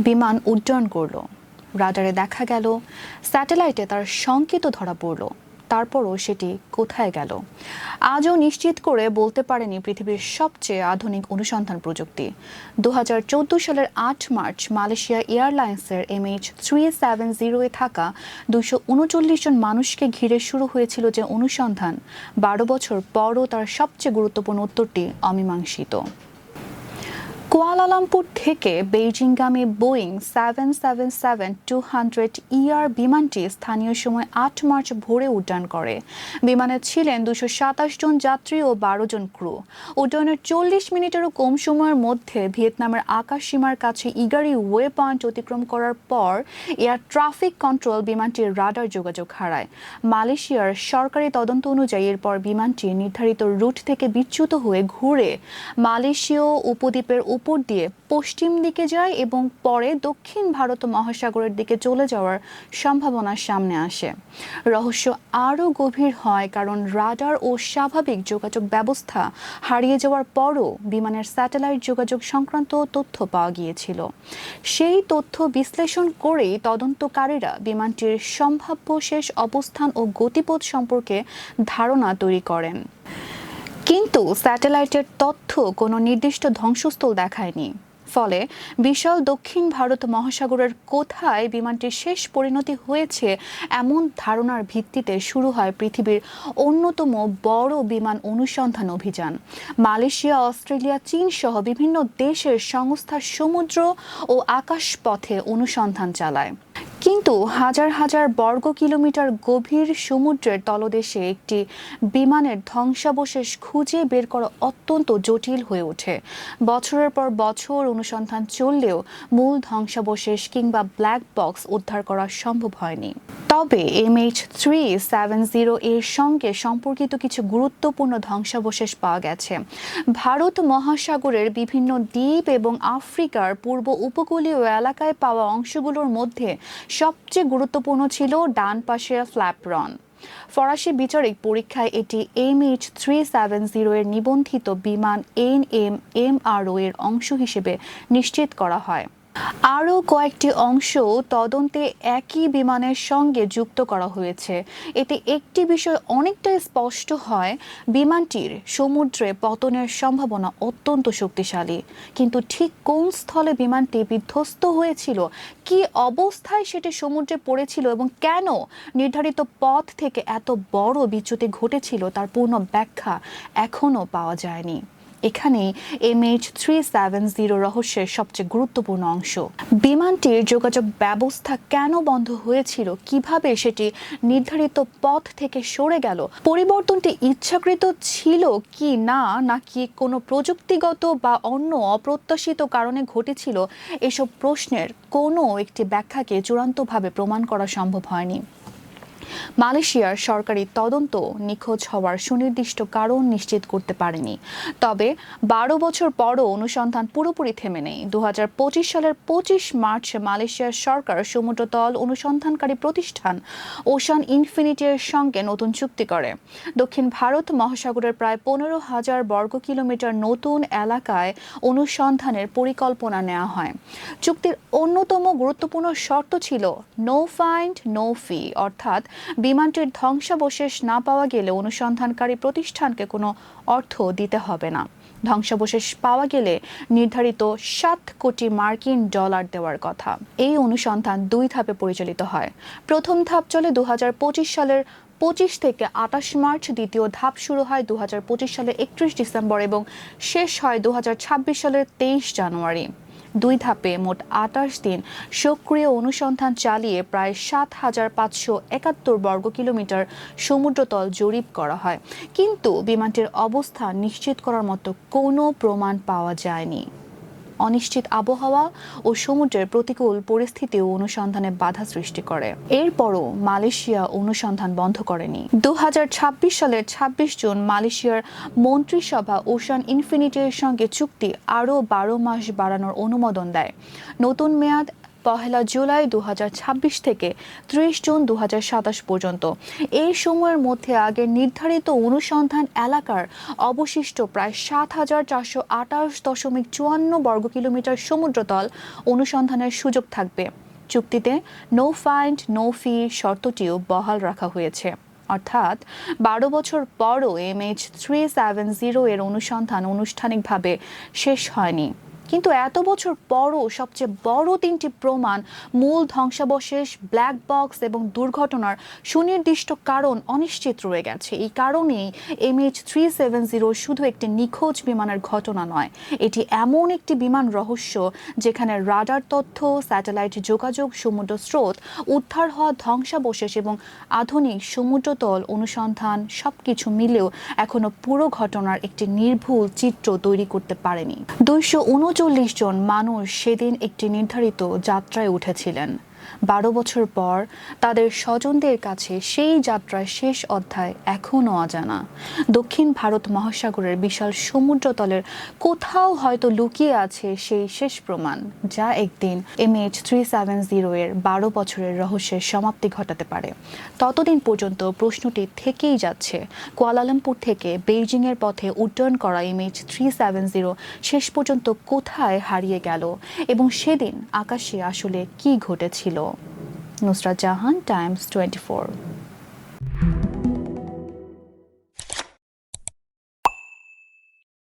বিমান উড্ডয়ন করলো, রাডারে দেখা গেল, স্যাটেলাইটে তার সংকেত ধরা পড়ল, তারপরও সেটি কোথায় গেল আজও নিশ্চিত করে বলতে পারেনি পৃথিবীর সবচেয়ে আধুনিক অনুসন্ধান প্রযুক্তি। 2014 সালের 8 মার্চ মালয়েশিয়া এয়ারলাইন্সের MH370-এ থাকা 239 জন মানুষকে ঘিরে শুরু হয়েছিল যে অনুসন্ধান, 12 বছর পরও তার সবচেয়ে গুরুত্বপূর্ণ উত্তরটি অমীমাংসিত। কুয়ালালামপুর থেকে বেইজিংগামী বোয়িং 777-200 বিমানটি স্থানীয় সময় 8 মার্চ ভোরে উড্ডয়ন করে। বিমানে ছিলেন 227 জন যাত্রী ও 12 জন ক্রু। উড্ডয়নের 40 মিনিটেরও কম সময়ের মধ্যে ভিয়েতনামের আকাশ সীমার কাছে ইগারি ওয়ে পয়েন্ট অতিক্রম করার পর এয়ার ট্রাফিক কন্ট্রোল বিমানটির রাডার যোগাযোগ হারায়। মালয়েশিয়ার সরকারি তদন্ত অনুযায়ী এরপর বিমানটি নির্ধারিত রুট থেকে বিচ্যুত হয়ে ঘুরে মালয়েশীয় উপদ্বীপের উপর দিয়ে পশ্চিম দিকে যায় এবং পরে দক্ষিণ ভারত মহাসাগরের দিকে চলে যাওয়ার সম্ভাবনা সামনে আসে। রহস্য আরও গভীর হয় কারণ রাডার ও স্বাভাবিক যোগাযোগ ব্যবস্থা হারিয়ে যাওয়ার পরও বিমানের স্যাটেলাইট যোগাযোগ সংক্রান্ত তথ্য পাওয়া গিয়েছিল। সেই তথ্য বিশ্লেষণ করেই তদন্তকারীরা বিমানটির সম্ভাব্য শেষ অবস্থান ও গতিপথ সম্পর্কে ধারণা তৈরি করেন। কিন্তু স্যাটেলাইটের তথ্য কোনো নির্দিষ্ট ধ্বংসস্থল দেখায়নি। ফলে বিশাল দক্ষিণ ভারত মহাসাগরের কোথায় বিমানটির শেষ পরিণতি হয়েছে এমন ধারণার ভিত্তিতে শুরু হয় পৃথিবীর অন্যতম বড় বিমান অনুসন্ধান অভিযান। মালয়েশিয়া, অস্ট্রেলিয়া, চীন সহ বিভিন্ন দেশের সংস্থা সমুদ্র ও আকাশপথে অনুসন্ধান চালায়। কিন্তু হাজার হাজার বর্গ কিলোমিটার গভীর সমুদ্রের তলদেশে একটি বিমানের ধ্বংসাবশেষ খুঁজে বের করা অত্যন্ত জটিল হয়ে ওঠে। বছরের পর বছর অনুসন্ধান চললেও মূল ধ্বংসাবশেষ কিংবা ব্ল্যাক বক্স উদ্ধার করা সম্ভব হয়নি। তবে MH370 এর সঙ্গে সম্পর্কিত কিছু গুরুত্বপূর্ণ ধ্বংসাবশেষ পাওয়া গেছে। ভারত মহাসাগরের বিভিন্ন দ্বীপ এবং আফ্রিকার পূর্ব উপকূলীয় এলাকায় পাওয়া অংশগুলোর মধ্যে সবচেয়ে গুরুত্বপূর্ণ ছিল ডান পাশের ফ্ল্যাপরন। ফরাসি বিচারিক পরীক্ষায় এটি MH370 এর নিবন্ধিত বিমান NMMRO এর অংশ হিসেবে নিশ্চিত করা হয়। আরও কয়েকটি অংশ তদন্তে একই বিমানের সঙ্গে যুক্ত করা হয়েছে। এতে একটি বিষয় অনেকটাই স্পষ্ট হয়, বিমানটির সমুদ্রে পতনের সম্ভাবনা অত্যন্ত শক্তিশালী। কিন্তু ঠিক কোন স্থলে বিমানটি বিধ্বস্ত হয়েছিল, কী অবস্থায় সেটি সমুদ্রে পড়েছিল এবং কেন নির্ধারিত পথ থেকে এত বড় বিচ্যুতি ঘটেছিল তার পূর্ণ ব্যাখ্যা এখনও পাওয়া যায়নি। এখানেই MH370 রহস্যের সবচেয়ে গুরুত্বপূর্ণ অংশ। বিমানটির যোগাযোগ ব্যবস্থা কেন বন্ধ হয়েছিল, কিভাবে সেটি নির্ধারিত পথ থেকে সরে গেল, পরিবর্তনটি ইচ্ছাকৃত ছিল কি না, নাকি কোনো প্রযুক্তিগত বা অন্য অপ্রত্যাশিত কারণে ঘটেছিল, এসব প্রশ্নের কোনো একটি ব্যাখ্যাকে চূড়ান্তভাবে প্রমাণ করা সম্ভব হয়নি। মালয়েশিয়ার সরকারি তদন্ত নিখোঁজ হওয়ার সুনির্দিষ্ট কারণ নিশ্চিত করতে পারেনি। তবে 12 বছর পরও অনুসন্ধান পুরোপুরি থেমে নেই। 2025 সালের 25 মার্চ মালয়েশিয়ার সরকার সমুদ্রতল অনুসন্ধানকারী প্রতিষ্ঠান ওশান ইনফিনিটির সঙ্গে নতুন চুক্তি করে। দক্ষিণ ভারত মহাসাগরের প্রায় 15,000 বর্গ কিলোমিটার নতুন এলাকায় অনুসন্ধানের পরিকল্পনা নেওয়া হয়। চুক্তির অন্যতম গুরুত্বপূর্ণ শর্ত ছিল নো ফাইন্ড নো ফি, অর্থাৎ বিমানটির ধ্বংসাবশেষ না পাওয়া গেলে অনুসন্ধানকারী প্রতিষ্ঠানকে কোনো অর্থ দিতে হবে না। ধ্বংসাবশেষ পাওয়া গেলে নির্ধারিত 7 কোটি মার্কিন ডলার দেওয়ার কথা। এই অনুসন্ধান 2 ধাপে পরিচালিত হয়। প্রথম ধাপ চলে 2025 সালের 25 থেকে 28 মার্চ, দ্বিতীয় ধাপ শুরু হয় 2025 সালের 31 ডিসেম্বর এবং শেষ হয় 2026 সালের 23 জানুয়ারি। 2 ধাপে মোট 28 দিন সক্রিয় অনুসন্ধান চালিয়ে প্রায় 7,571 বর্গ কিলোমিটার সমুদ্রতল জরিপ করা হয়, কিন্তু বিমানটির অবস্থান নিশ্চিত করার মতো কোনো প্রমাণ পাওয়া যায়নি। অনিশ্চিত আবহাওয়া ও সমুদ্রের প্রতিকূল পরিস্থিতিও অনুসন্ধানে বাধা সৃষ্টি করে। এরপরও মালয়েশিয়া অনুসন্ধান বন্ধ করেনি। 2026 সালের 26 জুন মালয়েশিয়ার মন্ত্রিসভা ওশান ইনফিনিটির সঙ্গে চুক্তি আরও 12 মাস বাড়ানোর অনুমোদন দেয়। নতুন মেয়াদ জুলাই 2026 থেকে 30 জুন 2027 পর্যন্ত। এই সময়ের মধ্যে আগের নির্ধারিত অনুসন্ধান এলাকার অবশিষ্ট প্রায় 7,428.54 বর্গ কিলোমিটার সমুদ্রতল অনুসন্ধানের সুযোগ থাকবে। চুক্তিতে নো ফাইন্ড নো ফি শর্তটিও বহাল রাখা হয়েছে, অর্থাৎ 12 বছর পরও MH370 এর অনুসন্ধান আনুষ্ঠানিকভাবে শেষ হয়নি। কিন্তু এত বছর পরও সবচেয়ে বড় তিনটি প্রমাণ, মূল ধ্বংসাবশেষ, ব্ল্যাক বক্স এবং দুর্ঘটনার সুনির্দিষ্ট কারণ অনিশ্চিত রয়ে গেছে। এই কারণেই MH370 শুধু একটি নিখোঁজ বিমানের ঘটনা নয়, এটি এমন একটি বিমান রহস্য যেখানে রাডার তথ্য, স্যাটেলাইট যোগাযোগ, সমুদ্র স্রোত, উদ্ধার হওয়া ধ্বংসাবশেষ এবং আধুনিক সমুদ্রতল অনুসন্ধান সবকিছু মিলেও এখনো পুরো ঘটনার একটি নির্ভুল চিত্র তৈরি করতে পারেনি। 239 জন মানুষ সেদিন একটি নির্ধারিত যাত্রায় উঠেছিলেন। 12 বছর পর তাদের স্বজনদের কাছে সেই যাত্রার শেষ অধ্যায় এখনও অজানা। দক্ষিণ ভারত মহাসাগরের বিশাল সমুদ্রতলের কোথাও হয়তো লুকিয়ে আছে সেই শেষ প্রমাণ, যা একদিন MH370 এর 12 বছরের রহস্যের সমাপ্তি ঘটাতে পারে। ততদিন পর্যন্ত প্রশ্নটি থেকেই যাচ্ছে, কুয়ালালামপুর থেকে বেইজিং এর পথে উড্ডয়ন করা MH370 শেষ পর্যন্ত কোথায় হারিয়ে গেল এবং সেদিন আকাশে আসলে কি ঘটেছিল। নুসরাত জাহান, টাইমস 24।